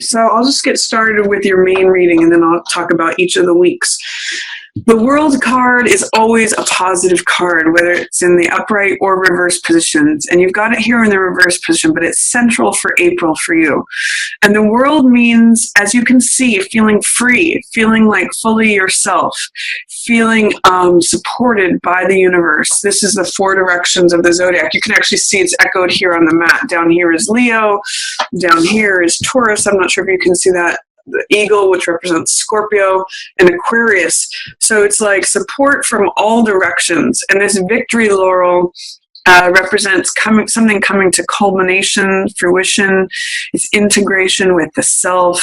So I'll just get started with your main reading, and then I'll talk about each of the weeks. The World card is always a positive card, whether it's in the upright or reverse positions. And you've got it here in the reverse position, but it's central for April for you. And the World means, as you can see, feeling free, feeling like fully yourself, feeling supported by the universe. This is the 4 directions of the zodiac. You can actually see it's echoed here on the mat. Down here is Leo. Down here is Taurus. I'm not sure if you can see that. The eagle, which represents Scorpio, and Aquarius. So it's like support from all directions. And this victory laurel represents something coming to culmination, fruition. It's integration with the self.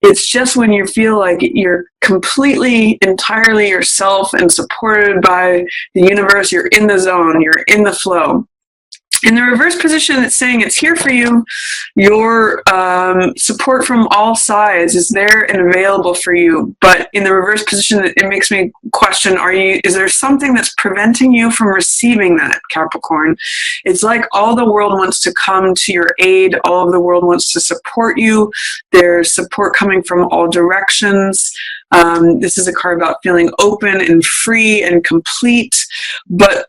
It's just when you feel like you're completely, entirely yourself and supported by the universe, you're in the zone, you're in the flow. In the reverse position, it's saying it's here for you. Your support from all sides is there and available for you. But in the reverse position, it makes me question, is there something that's preventing you from receiving that, Capricorn? It's like all the world wants to come to your aid. All of the world wants to support you. There's support coming from all directions. This is a card about feeling open and free and complete. But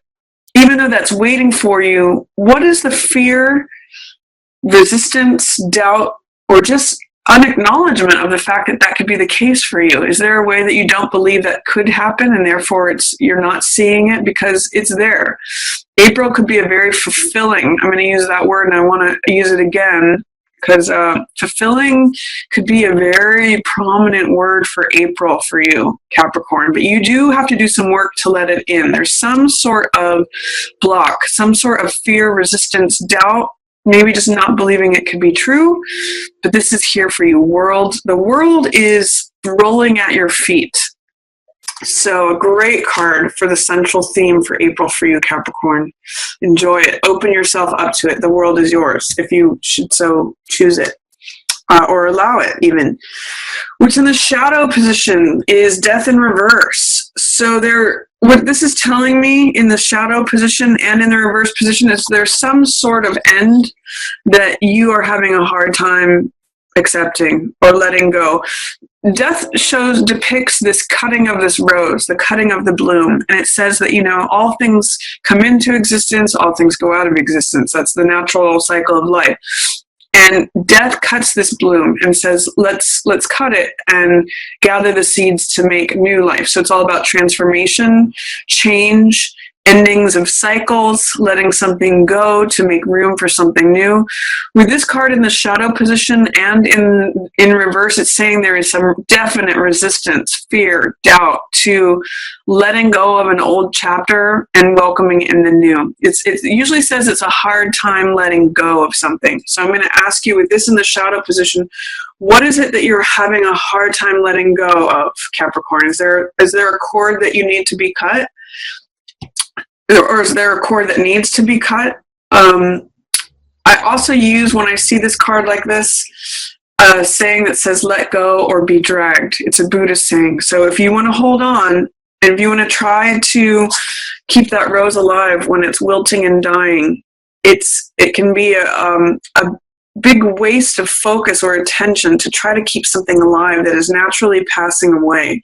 even though that's waiting for you, what is the fear, resistance, doubt, or just unacknowledgement of the fact that that could be the case for you? Is there a way that you don't believe that could happen and therefore you're not seeing it because it's there? April could be a very fulfilling, I'm going to use that word and I want to use it again, because fulfilling could be a very prominent word for April for you, Capricorn. But you do have to do some work to let it in. There's some sort of block, some sort of fear, resistance, doubt, maybe just not believing it could be true. But this is here for you, world. The world is rolling at your feet. So a great card for the central theme for April for you, Capricorn. Enjoy it. Open yourself up to it. The world is yours if you should so choose it. Or allow it even. Which in the shadow position is death in reverse. So what this is telling me in the shadow position and in the reverse position is there's some sort of end that you are having a hard time accepting or letting go. Death depicts this cutting of this rose, the cutting of the bloom. And it says that, all things come into existence, all things go out of existence. That's the natural cycle of life. And death cuts this bloom and says, let's cut it and gather the seeds to make new life. So it's all about transformation, change, endings of cycles, letting something go to make room for something new. With this card in the shadow position and in reverse, it's saying there is some definite resistance, fear, doubt to letting go of an old chapter and welcoming in the new. It usually says it's a hard time letting go of something. So I'm going to ask you, with this in the shadow position, what is it that you're having a hard time letting go of, Capricorn? Is there a cord that you need to be cut? Or is there a cord that needs to be cut? I also use, when I see this card like this, a saying that says, let go or be dragged. It's a Buddhist saying. So if you want to hold on, and if you want to try to keep that rose alive when it's wilting and dying, it can be a big waste of focus or attention to try to keep something alive that is naturally passing away.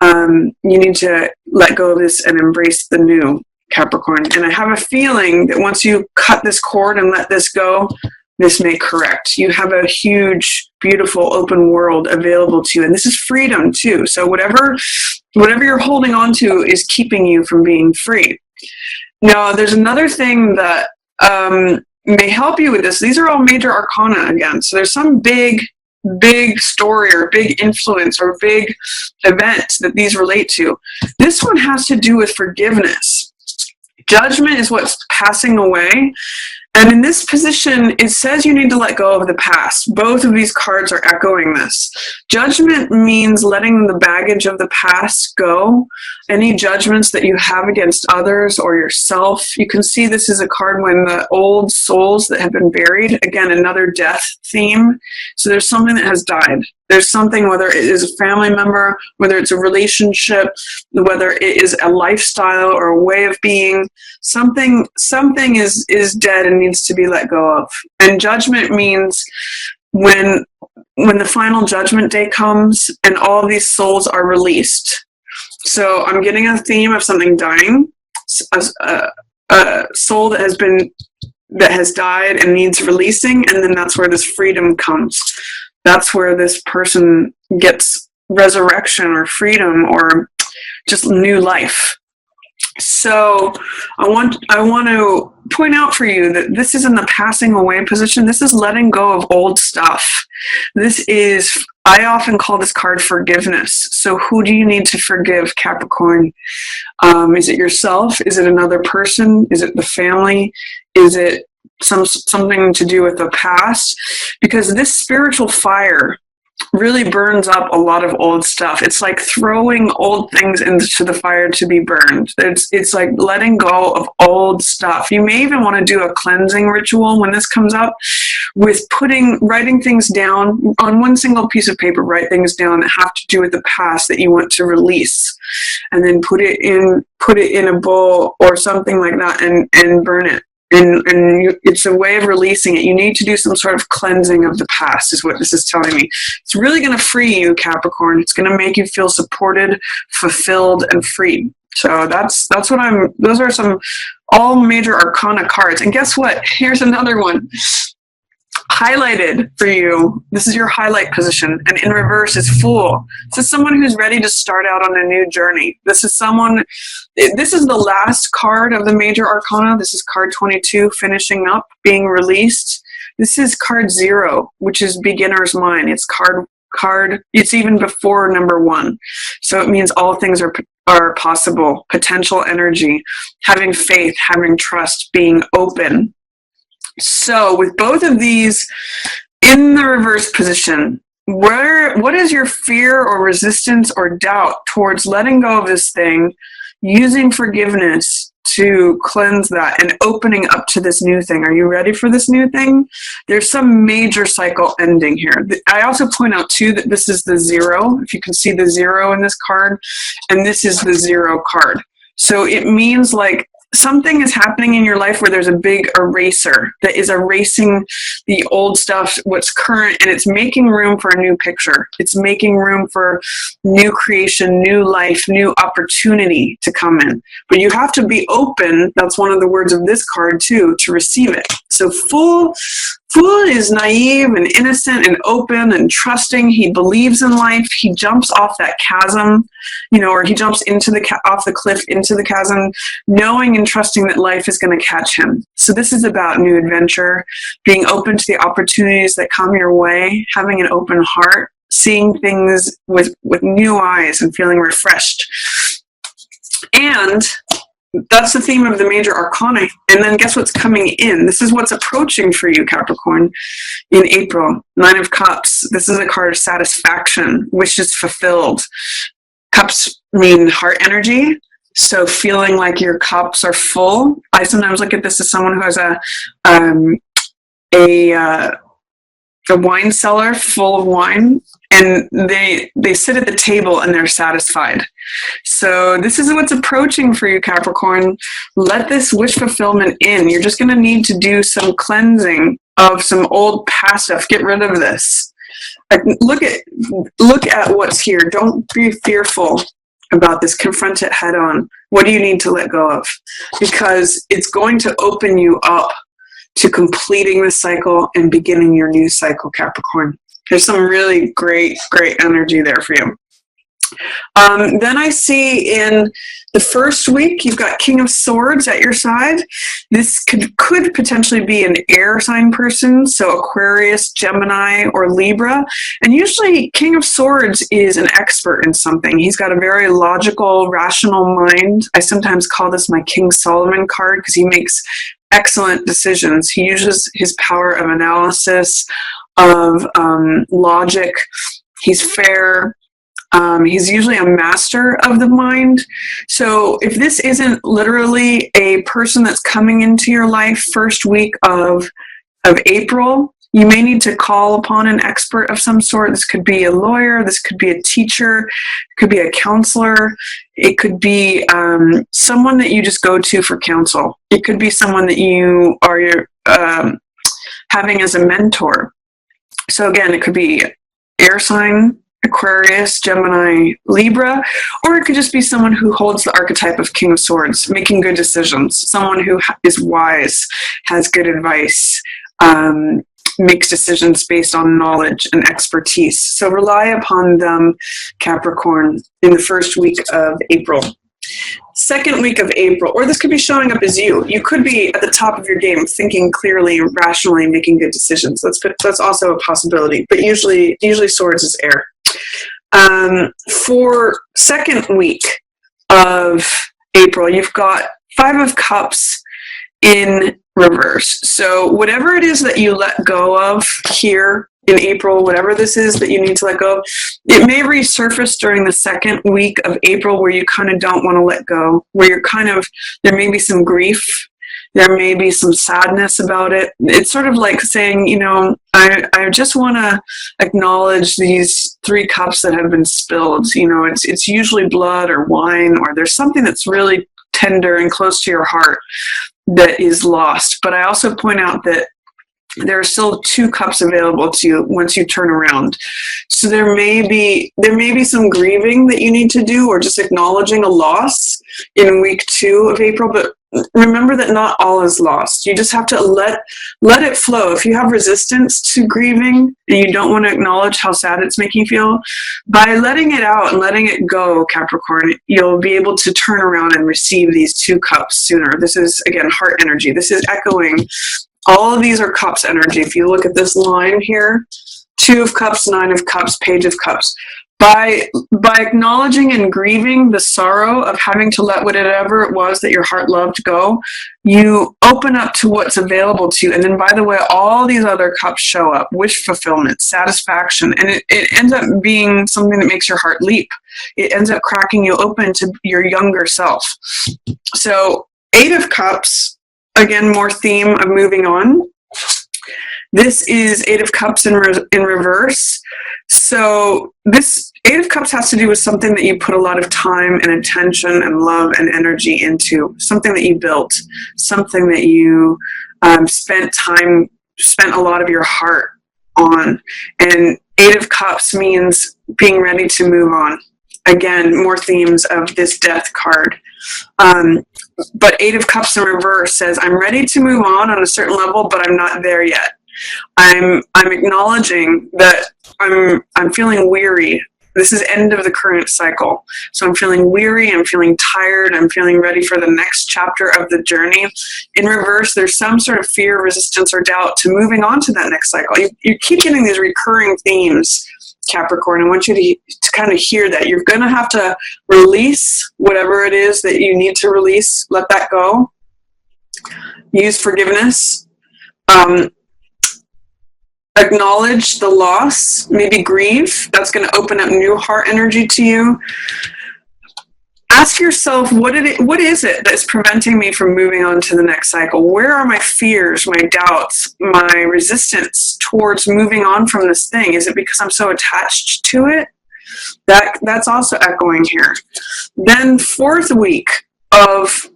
You need to let go of this and embrace the new, Capricorn. And I have a feeling that once you cut this cord and let this go, this may correct. You have a huge, beautiful, open world available to you. And this is freedom too. So whatever you're holding on to is keeping you from being free. Now, there's another thing that may help you with this. These are all major arcana again. So there's some big story or big influence or big event that these relate to. This one has to do with forgiveness. Judgment is what's passing away. And in this position, it says you need to let go of the past. Both of these cards are echoing this. Judgment means letting the baggage of the past go. Any judgments that you have against others or yourself. You can see this is a card when the old souls that have been buried. Again, another death theme. So there's something that has died. There's something, whether it is a family member, whether it's a relationship, whether it is a lifestyle or a way of being, something is dead and needs to be let go of. And judgment means when when the final judgment day comes and all of these souls are released. So I'm getting a theme of something dying, a soul that has died and needs releasing, and then that's where this freedom comes. That's where this person gets resurrection or freedom or just new life. So I want to point out for you that this is in the passing away position. This is letting go of old stuff. This is, I often call this card forgiveness. So who do you need to forgive, Capricorn? Is it yourself? Is it another person? Is it the family? Is it something to do with the past? Because this spiritual fire really burns up a lot of old stuff. It's like throwing old things into the fire to be burned. It's like letting go of old stuff. You may even want to do a cleansing ritual when this comes up with writing things down on one single piece of paper. Write things down that have to do with the past that you want to release, and then put it in a bowl or something like that and burn it. And it's a way of releasing it. You need to do some sort of cleansing of the past, is what this is telling me. It's really going to free you, Capricorn. It's going to make you feel supported, fulfilled, and freed. So those are some all major arcana cards. And guess what? Here's another one. Highlighted for you. This is your highlight position, and in reverse is Fool. This is someone who's ready to start out on a new journey. This is the last card of the major arcana. This is card 22, finishing up, being released. This is card 0, which is beginner's mind. It's it's even before number 1. So it means all things are possible. Potential energy, having faith, having trust, being open. So with both of these in the reverse position, what is your fear or resistance or doubt towards letting go of this thing, using forgiveness to cleanse that and opening up to this new thing? Are you ready for this new thing? There's some major cycle ending here. I also point out too that this is the 0, if you can see the 0 in this card, and this is the 0 card. So it means like something is happening in your life where there's a big eraser that is erasing the old stuff, what's current, and it's making room for a new picture. It's making room for new creation, new life, new opportunity to come in. But you have to be open. That's one of the words of this card too, to receive it. So Fool is naive and innocent and open and trusting. He believes in life. He jumps off that chasm, or he jumps off the cliff into the chasm, knowing and trusting that life is going to catch him. So this is about new adventure, being open to the opportunities that come your way, having an open heart, seeing things with new eyes and feeling refreshed. And that's the theme of the major arcana. And then guess what's coming in? This is what's approaching for you, Capricorn, in April. 9 of Cups. This is a card of satisfaction, wishes fulfilled. Cups mean heart energy. So feeling like your cups are full. I sometimes look at this as someone who has a wine cellar full of wine, and they sit at the table and they're satisfied. So this is what's approaching for you, Capricorn. Let this wish fulfillment in. You're just going to need to do some cleansing of some old past stuff. Get rid of this. Look at what's here. Don't be fearful about this. Confront it head on. What do you need to let go of? Because it's going to open you up to completing the cycle and beginning your new cycle, Capricorn. There's some really great energy there for you. Then I see in the first week, you've got King of Swords at your side. This could potentially be an air sign person, so Aquarius, Gemini, or Libra. And usually King of Swords is an expert in something. He's got a very logical, rational mind. I sometimes call this my King Solomon card because he makes excellent decisions. He uses his power of analysis, of logic. He's fair. He's usually a master of the mind. So if this isn't literally a person that's coming into your life first week of April, you may need to call upon an expert of some sort. This could be a lawyer. This could be a teacher. It could be a counselor. It could be someone that you just go to for counsel. It could be someone that you are having as a mentor. So again, it could be air sign, Aquarius, Gemini, Libra, or it could just be someone who holds the archetype of King of Swords, making good decisions, someone who is wise, has good advice, makes decisions based on knowledge and expertise. So rely upon them, Capricorn, in the first week of April. Second week of April, or this could be showing up as you. You could be at the top of your game, thinking clearly, rationally, making good decisions. That's also a possibility. But usually Swords is air. For second week of April, you've got Five of Cups in reverse. So whatever it is that you let go of here in April, whatever this is that you need to let go of, it may resurface during the second week of April where you kind of don't want to let go, where you're there may be some grief, there may be some sadness about it. It's sort of like saying, I just want to acknowledge these 3 cups that have been spilled. It's usually blood or wine, or there's something that's really tender and close to your heart that is lost. But I also point out that there are still 2 cups available to you once you turn around. So there may be some grieving that you need to do, or just acknowledging a loss in week 2 of April. But remember that not all is lost. You just have to let it flow. If you have resistance to grieving and you don't want to acknowledge how sad it's making you feel, by letting it out and letting it go, Capricorn, you'll be able to turn around and receive these 2 cups sooner. This is, again, heart energy. This is echoing. All of these are cups energy. If you look at this line here, 2 of Cups, 9 of Cups, Page of Cups. By acknowledging and grieving the sorrow of having to let whatever it was that your heart loved go, you open up to what's available to you. And then, by the way, all these other cups show up: wish fulfillment, satisfaction, and it ends up being something that makes your heart leap. It ends up cracking you open to your younger self. So 8 of Cups, again, more theme of moving on. This is 8 of Cups in reverse. So this 8 of Cups has to do with something that you put a lot of time and attention and love and energy into, something that you built, something that you spent a lot of your heart on. And 8 of Cups means being ready to move on. Again, more themes of this Death card. But 8 of Cups in reverse says, I'm ready to move on a certain level, but I'm not there yet. I'm acknowledging that I'm feeling weary. This is end of the current cycle. So I'm feeling weary, I'm feeling tired, I'm feeling ready for the next chapter of the journey. In reverse, there's some sort of fear, resistance, or doubt to moving on to that next cycle. You keep getting these recurring themes, Capricorn. I want you to kind of hear that. You're going to have to release whatever it is that you need to release. Let that go. Use forgiveness. Acknowledge the loss, maybe grieve. That's going to open up new heart energy to you. Ask yourself, what is it that's preventing me from moving on to the next cycle? Where are my fears, my doubts, my resistance towards moving on from this thing? Is it because I'm so attached to it? That's also echoing here. Then 4th week of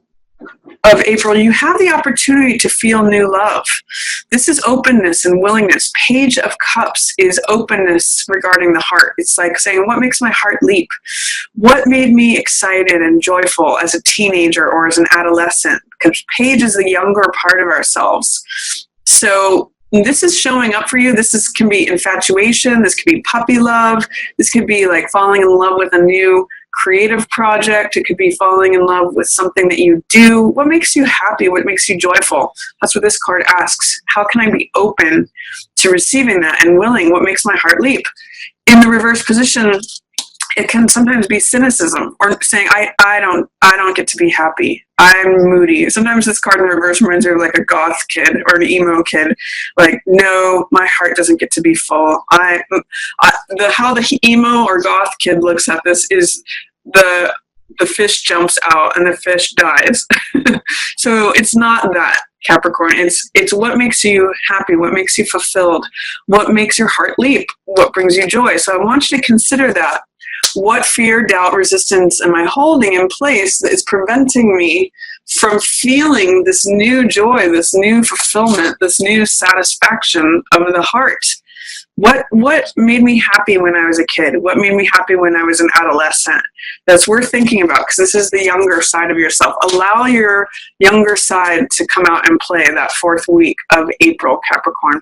April, you have the opportunity to feel new love. This is openness and willingness. Page of Cups is openness regarding the heart. It's like saying, what makes my heart leap? What made me excited and joyful as a teenager or as an adolescent? Because Page is the younger part of ourselves. So this is showing up for you. This can be infatuation. This could be puppy love. This could be like falling in love with a new creative project. It could be falling in love with something that you do. What makes you happy? What makes you joyful? That's what this card asks. How can I be open to receiving that and willing? What makes my heart leap? In the reverse position, it can sometimes be cynicism, or saying, I don't get to be happy. I'm moody. Sometimes this card in reverse reminds me of like a goth kid or an emo kid. Like, no, my heart doesn't get to be full. How the emo or goth kid looks at this is the fish jumps out and the fish dies. So it's not that, Capricorn. It's what makes you happy, what makes you fulfilled, what makes your heart leap, what brings you joy. So I want you to consider that. What fear, doubt, resistance am I holding in place that is preventing me from feeling this new joy, this new fulfillment, this new satisfaction of the heart? What made me happy when I was a kid? What made me happy when I was an adolescent? That's worth thinking about, because this is the younger side of yourself. Allow your younger side to come out and play that 4th week of April, Capricorn.